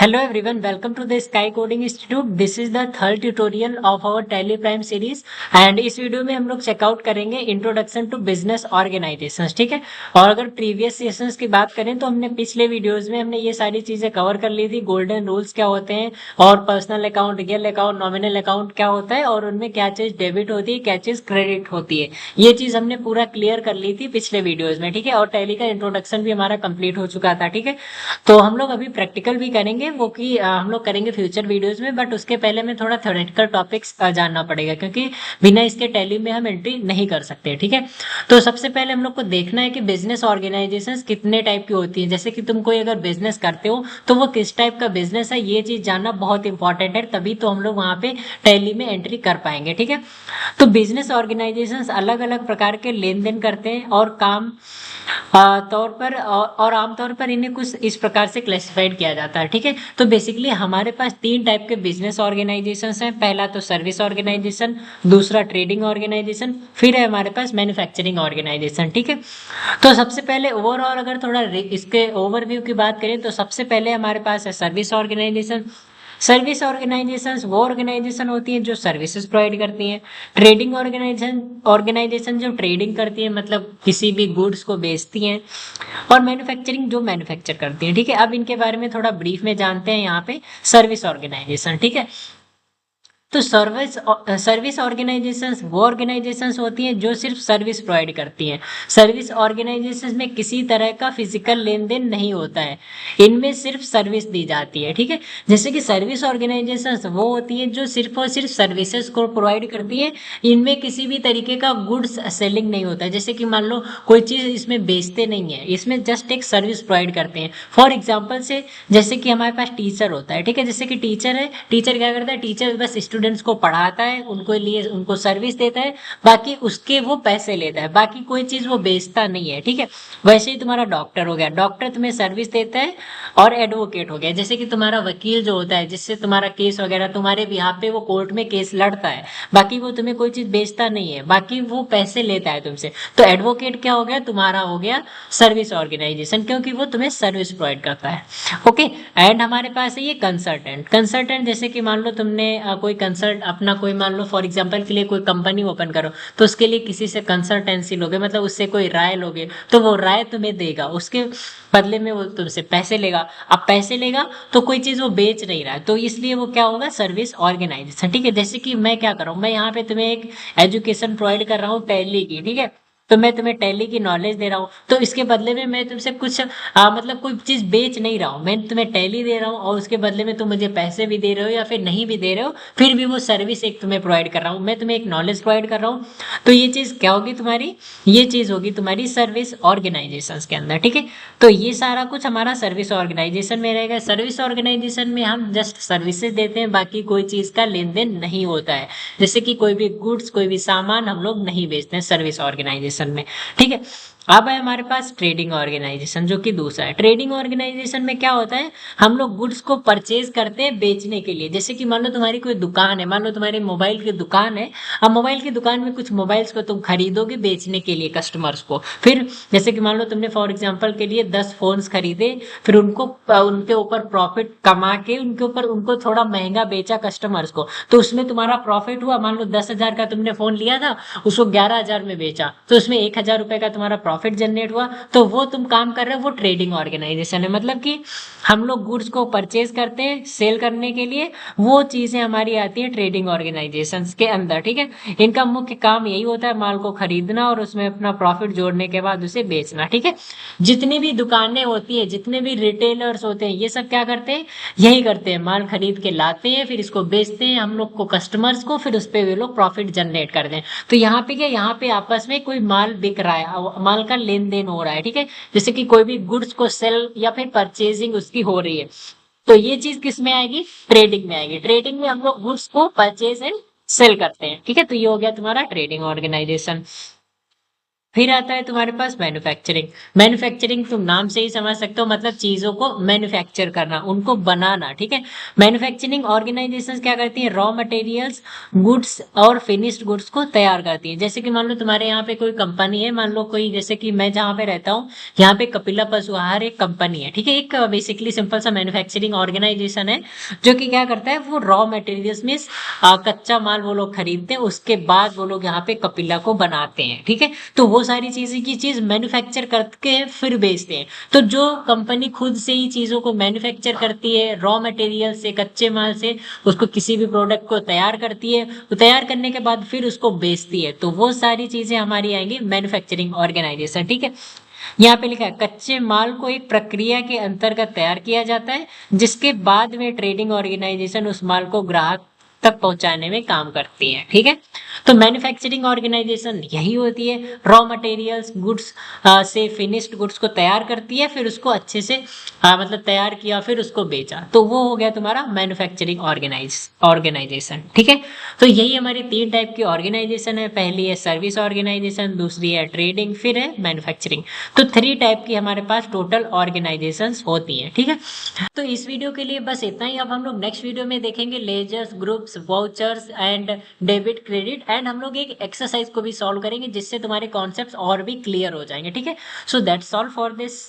Hello everyone, welcome to the Sky Coding Institute. This is the third tutorial of our Tally Prime series and इस video में हम लोग checkout करेंगे introduction to business organisations. ठीक है, और अगर प्रीवियस सेशंस की बात करें तो हमने पिछले वीडियोस में हमने ये सारी चीजें कवर कर ली थी। गोल्डन रूल्स क्या होते हैं और personal account, real account, nominal account क्या होता है और उनमें क्या चीज डेबिट होती है, क्या चीज क्रेडिट होती है, ये चीज हमने पूरा क्लियर कर ली थी पिछले वीडियोज में। ठीक है, और टैली का इंट्रोडक्शन भी हमारा कंप्लीट हो चुका था। ठीक है, तो हम लोग अभी प्रैक्टिकल भी करेंगे, वो कि हम लोग करेंगे फ्यूचर वीडियोस में, बट उसके पहले में थोड़ा थ्योरेटिकल टॉपिक्स जानना पड़ेगा क्योंकि बिना इसके टैली में हम एंट्री नहीं कर सकते। ठीक है, तो सबसे पहले हम लोग को देखना है कि बिजनेस ऑर्गेनाइजेशंस कितने टाइप की होती है। जैसे कि तुम कोई अगर बिजनेस करते हो तो वो किस टाइप का बिजनेस है, ये चीज जानना बहुत इंपॉर्टेंट है, तभी तो हम लोग वहां पे टैली में एंट्री कर पाएंगे। ठीक है, तो बिजनेस ऑर्गेनाइजेशंस अलग अलग प्रकार के लेन देन करते हैं और काम तौर पर और आमतौर पर इन्हें कुछ इस प्रकार से क्लासिफाइड किया जाता है। ठीक है, तो बेसिकली हमारे पास तीन टाइप के बिजनेस ऑर्गेनाइजेशन हैं। पहला तो सर्विस ऑर्गेनाइजेशन, दूसरा ट्रेडिंग ऑर्गेनाइजेशन, फिर है हमारे पास मैन्युफैक्चरिंग ऑर्गेनाइजेशन। ठीक है, तो सबसे पहले ओवरऑल अगर थोड़ा इसके ओवरव्यू की बात करें तो सबसे पहले हमारे पास है सर्विस ऑर्गेनाइजेशन। सर्विस ऑर्गेनाइजेशंस वो ऑर्गेनाइजेशन होती हैं जो सर्विसेज प्रोवाइड करती हैं। ट्रेडिंग ऑर्गेनाइजेशन ऑर्गेनाइजेशन जो ट्रेडिंग करती है, मतलब किसी भी गुड्स को बेचती हैं। और मैन्युफैक्चरिंग जो मैन्युफैक्चर करती है। ठीक है, अब इनके बारे में थोड़ा ब्रीफ में जानते हैं। यहाँ पे सर्विस ऑर्गेनाइजेशन, ठीक है, तो सर्विस ऑर्गेनाइजेशंस वो ऑर्गेनाइजेशंस होती हैं जो सिर्फ सर्विस प्रोवाइड करती हैं। सर्विस ऑर्गेनाइजेशंस में किसी तरह का फिजिकल लेन देन नहीं होता है, इनमें सिर्फ सर्विस दी जाती है। ठीक है, जैसे कि सर्विस ऑर्गेनाइजेशंस वो होती है जो सिर्फ और सिर्फ सर्विसेज को प्रोवाइड करती है, इनमें किसी भी तरीके का गुड्स सेलिंग नहीं होता है। जैसे कि मान लो कोई चीज इसमें बेचते नहीं है, इसमें जस्ट एक सर्विस प्रोवाइड करते हैं। फॉर एग्जाम्पल से जैसे कि हमारे पास टीचर होता है। ठीक है, जैसे कि टीचर है, टीचर क्या करता है, टीचर बस स्टूडेंट्स को पढ़ाता है, उनको लिए उनको सर्विस देता है, बाकी उसके वो पैसे लेता है, बाकी कोई चीज वो बेचता नहीं है। ठीक है, वैसे ही तुम्हारा डॉक्टर हो गया, डॉक्टर तुम्हें सर्विस देता है। और एडवोकेट हो गया, जैसे कि तुम्हारा वकील जो होता है, जिससे तुम्हारा केस वगैरह तुम्हारे बिहाफ पे वो कोर्ट में केस लड़ता है, बाकी वो तुम्हें कोई चीज बेचता नहीं है, बाकी वो पैसे लेता है तुमसे। तो एडवोकेट क्या हो गया, तुम्हारा हो गया सर्विस ऑर्गेनाइजेशन, क्योंकि वो तुम्हें सर्विस प्रोवाइड करता है। ओके, एंड हमारे पास है ये कंसल्टेंट। कंसल्टेंट जैसे कि मान लो तुमने कोई कंसल्ट अपना कोई मान लो फॉर एग्जांपल के लिए कोई कंपनी ओपन करो, तो उसके लिए किसी से कंसल्टेंसी लोगे, मतलब उससे कोई राय लोगे, तो वो राय तुम्हें देगा, उसके बदले में वो तुमसे पैसे लेगा। अब पैसे लेगा तो कोई चीज वो बेच नहीं रहा है, तो इसलिए वो क्या होगा, सर्विस ऑर्गेनाइजेशन। ठीक है, जैसे कि मैं क्या कर रहा हूँ, मैं यहाँ पे तुम्हें एक एजुकेशन प्रोवाइड कर रहा हूँ टैली की। ठीक है, तो मैं तुम्हें टैली की नॉलेज दे रहा हूँ, तो इसके बदले में मैं तुमसे कुछ मतलब कोई चीज बेच नहीं रहा हूँ, मैं तुम्हें टैली दे रहा हूँ और उसके बदले में तुम मुझे पैसे भी दे रहे हो या फिर नहीं भी दे रहे हो, फिर भी वो सर्विस एक तुम्हें प्रोवाइड कर रहा हूँ, मैं तुम्हें एक नॉलेज प्रोवाइड कर रहा हूँ। तो ये चीज क्या होगी तुम्हारी, ये चीज होगी तुम्हारी सर्विस ऑर्गेनाइजेशन के अंदर। ठीक है, तो ये सारा कुछ हमारा सर्विस ऑर्गेनाइजेशन में रहेगा। सर्विस ऑर्गेनाइजेशन में हम जस्ट सर्विसेज देते हैं, बाकी कोई चीज का लेन देन नहीं होता है। जैसे कि कोई भी गुड्स, कोई भी सामान हम लोग नहीं बेचते हैं सर्विस ऑर्गेनाइजेशन में। ठीक है, अब है हमारे पास ट्रेडिंग ऑर्गेनाइजेशन, जो कि दूसरा है। ट्रेडिंग ऑर्गेनाइजेशन में क्या होता है, हम लोग गुड्स को परचेज करते हैं बेचने के लिए। जैसे कि मान लो तुम्हारी कोई दुकान है, मान लो तुम्हारी मोबाइल की दुकान है, अब मोबाइल की दुकान में कुछ मोबाइल्स को तुम खरीदोगे बेचने के लिए कस्टमर्स को। फिर जैसे कि मान लो तुमने फॉर एग्जाम्पल के लिए 10 फोन्स खरीदे, फिर उनको उनके ऊपर प्रॉफिट कमा के उनके ऊपर उनको थोड़ा महंगा बेचा कस्टमर्स को, तो उसमें तुम्हारा प्रॉफिट हुआ। मान लो 10,000 का तुमने फोन लिया था, उसको 11,000 में बेचा, तो उसमें 1,000 रुपए का तुम्हारा प्रॉफिट जनरेट हुआ। तो वो तुम काम कर रहे हो, वो ट्रेडिंग ऑर्गेनाइजेशन है। मतलब कि हम लोग गुड्स को परचेज करते हैं सेल करने के लिए, वो चीजें हमारी आती है ट्रेडिंग ऑर्गेनाइजेशन के अंदर। ठीक है, इनका मुख्य काम यही होता है माल को खरीदना और उसमें अपना प्रॉफिट जोड़ने के बाद उसे बेचना। ठीक है, जितनी भी दुकानें होती है, जितने भी रिटेलर्स होते हैं, ये सब क्या करते हैं, यही करते हैं, माल खरीद के लाते हैं, फिर इसको बेचते हैं हम लोग को कस्टमर्स को, फिर उस पर वे लोग प्रॉफिट जनरेट करते हैं। तो यहाँ पे क्या, यहाँ पे आपस में कोई माल बिक रहा है, माल का लेन देन हो रहा है। ठीक है, जैसे कि कोई भी गुड्स को सेल या फिर परचेजिंग उसकी हो रही है, तो ये चीज किस में आएगी, ट्रेडिंग में आएगी। ट्रेडिंग में हम लोग गुड्स को परचेज एंड सेल करते हैं। ठीक है, तो ये हो गया तुम्हारा ट्रेडिंग ऑर्गेनाइजेशन। फिर आता है तुम्हारे पास मैन्युफैक्चरिंग। मैन्युफैक्चरिंग तुम नाम से ही समझ सकते हो, मतलब चीजों को मैन्युफैक्चर करना, उनको बनाना, ठीक है। मैन्युफैक्चरिंग ऑर्गेनाइजेशंस क्या करती है, रॉ मटेरियल्स, गुड्स और फिनिश्ड गुड्स को तैयार करती है। जैसे कि मान लो तुम्हारे यहाँ पे कोई कंपनी है, मान लो कोई, जैसे कि मैं जहाँ पे रहता हूँ, यहाँ पे कपिला पशु आहार एक कंपनी है, ठीक है। एक बेसिकली सिंपल सा मैन्युफैक्चरिंग ऑर्गेनाइजेशन है, जो कि क्या करता है, वो रॉ मटेरियल्स में कच्चा माल वो लोग खरीदते हैं, उसके बाद वो लोग यहाँ पे कपिला को बनाते हैं, ठीक है। तो वो सारी चीजें की चीज मैन्युफैक्चर करके फिर बेचते हैं। तो जो कंपनी खुद से ही चीजों को मैन्युफैक्चर करती है, रॉ मटेरियल से, कच्चे माल से उसको किसी भी प्रोडक्ट को तैयार करती है, तो तैयार करने के बाद फिर उसको बेचती है, तो वो सारी चीजें हमारी आएंगी मैन्युफैक्चरिंग ऑर्गेनाइजेशन, ठीक है। यहाँ पे लिखा है कच्चे माल को एक प्रक्रिया के अंतर्गत तैयार किया जाता है, जिसके बाद में ट्रेडिंग ऑर्गेनाइजेशन उस माल को ग्राहक तक पहुंचाने में काम करती है, ठीक है। तो मैन्युफैक्चरिंग ऑर्गेनाइजेशन यही होती है, रॉ मटेरियल्स गुड्स से फिनिश्ड गुड्स को तैयार करती है, फिर उसको अच्छे से मतलब तैयार किया, फिर उसको बेचा, तो वो हो गया तुम्हारा मैन्युफैक्चरिंग ऑर्गेनाइजेशन, ठीक है। तो यही हमारी तीन टाइप की ऑर्गेनाइजेशन है, पहली है सर्विस ऑर्गेनाइजेशन, दूसरी है ट्रेडिंग, फिर है मैन्युफैक्चरिंग। तो थ्री टाइप की हमारे पास टोटल ऑर्गेनाइजेशंस होती है, ठीक है। तो इस वीडियो के लिए बस इतना ही। अब हम लोग नेक्स्ट वीडियो में देखेंगे ledgers, groups, vouchers and debit credit, and हम लोग एक एक्सरसाइज को भी सॉल्व करेंगे, जिससे तुम्हारे कॉन्सेप्ट्स और भी क्लियर हो जाएंगे, ठीक है। So that's all for this.